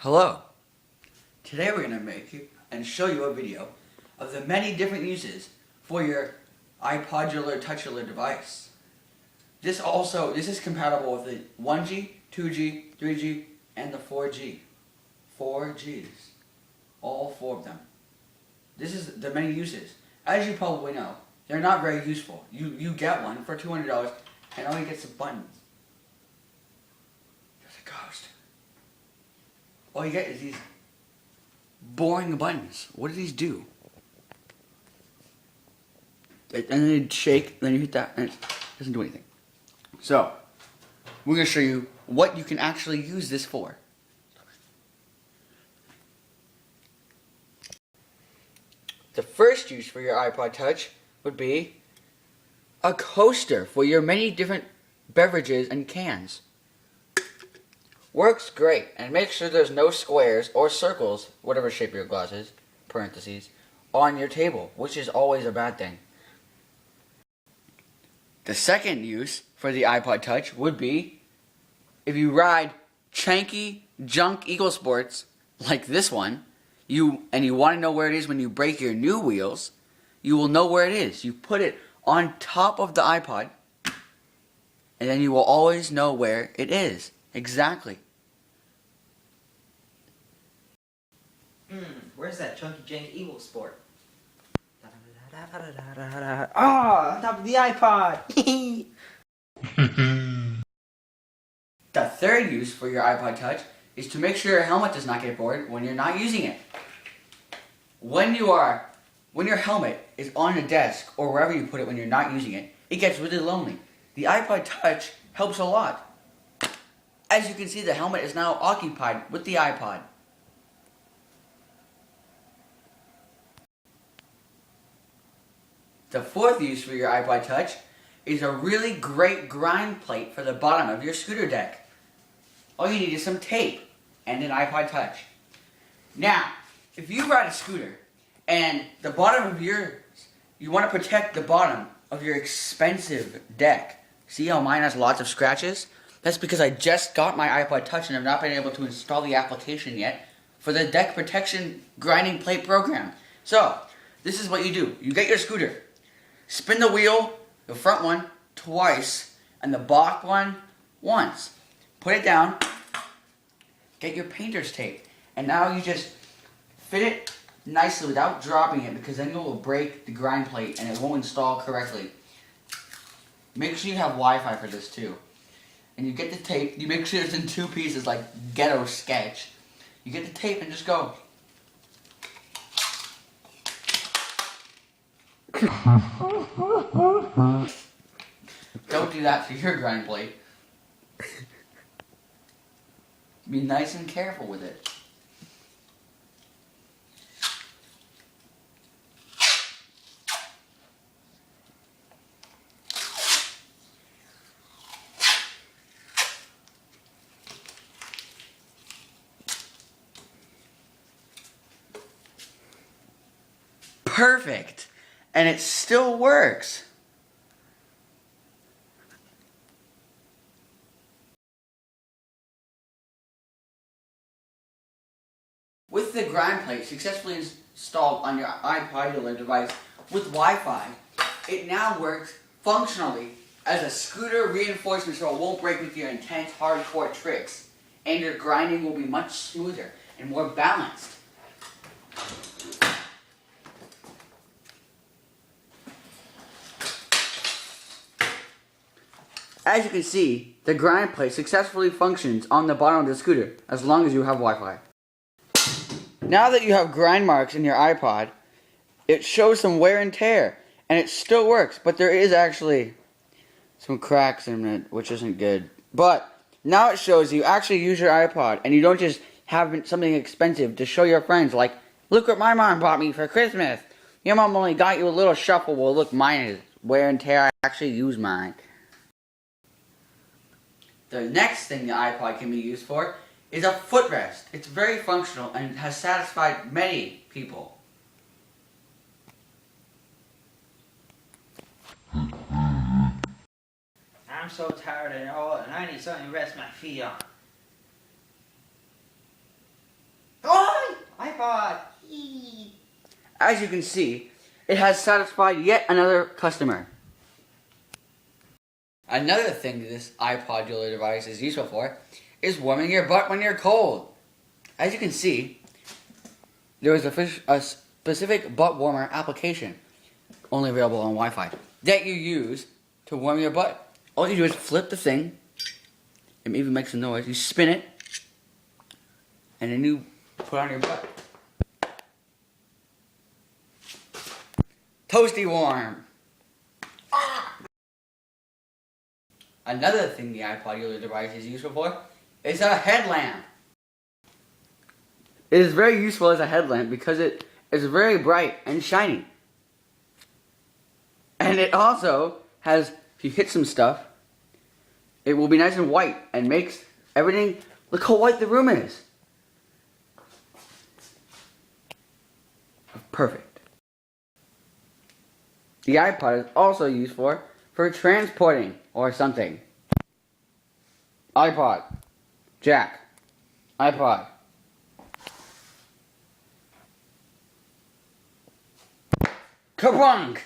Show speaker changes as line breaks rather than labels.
Hello. Today we're going to make and show you a video of the many different uses for your Ipodular Touchular device. This is compatible with the 1G, 2G, 3G, and the 4G. 4Gs. All four of them. This is the many uses. As you probably know, they're not very useful. You get one for $200 and all you get is some buttons. There's a ghost. All you get is these boring buttons. What do these do? And then they shake, then you hit that, and it doesn't do anything. So, we're going to show you what you can actually use this for. The first use for your iPod Touch would be a coaster for your many different beverages and cans. Works great, and make sure there's no squares or circles, whatever shape your glass is, parentheses, on your table, which is always a bad thing. The second use for the iPod Touch would be if you ride chunky junk Eagle Sports like this one, and you want to know where it is when you break your new wheels, you will know where it is. You put it on top of the iPod, and then you will always know where it is. Exactly.
Where's that chunky jank Eagle Sport? On top of the iPod!
The third use for your iPod Touch is to make sure your helmet does not get bored when you're not using it. When your helmet is on the desk or wherever you put it when you're not using it, it gets really lonely. The iPod Touch helps a lot. As you can see, the helmet is now occupied with the iPod. The fourth use for your iPod Touch is a really great grind plate for the bottom of your scooter deck. All you need is some tape and an iPod Touch. Now, if you ride a scooter and the bottom of you want to protect the bottom of your expensive deck. See how mine has lots of scratches? That's because I just got my iPod Touch and I've not been able to install the application yet for the deck protection grinding plate program. So, this is what you do. You get your scooter, spin the wheel, the front one, twice, and the back one once. Put it down, get your painter's tape, and now you just fit it nicely without dropping it, because then you will break the grind plate and it won't install correctly. Make sure you have Wi-Fi for this too. And you get the tape, you make sure it's in two pieces like Ghetto Sketch. You get the tape and just go. Don't do that to your grind plate. Be nice and careful with it. Perfect! And it still works. With the grind plate successfully installed on your iPodular device with Wi-Fi, it now works functionally as a scooter reinforcement so it won't break with your intense hardcore tricks, and your grinding will be much smoother and more balanced. As you can see, the grind plate successfully functions on the bottom of the scooter as long as you have Wi-Fi. Now that you have grind marks in your iPod, it shows some wear and tear, and it still works, but there is actually some cracks in it, which isn't good. But now it shows you actually use your iPod, and you don't just have something expensive to show your friends, like, look what my mom bought me for Christmas. Your mom only got you a little shuffle. Well, look, mine is wear and tear. I actually use mine. The next thing the iPod can be used for is a footrest. It's very functional and has satisfied many people.
I'm so tired and all, and I need something to rest my feet on. iPod.
As you can see, it has satisfied yet another customer. Another thing this Ipodular device is useful for is warming your butt when you're cold. As you can see, there is a specific butt warmer application, only available on Wi-Fi, that you use to warm your butt. All you do is flip the thing, it even makes a noise, you spin it, and then you put it on your butt. Toasty warm. Another thing the Ipodular device is useful for is a headlamp. It is very useful as a headlamp because it is very bright and shiny. And it also has, if you hit some stuff, it will be nice and white and makes everything, look how white the room is. Perfect. The iPod is also used for transporting or something. iPod, jack, iPod. Kabunk!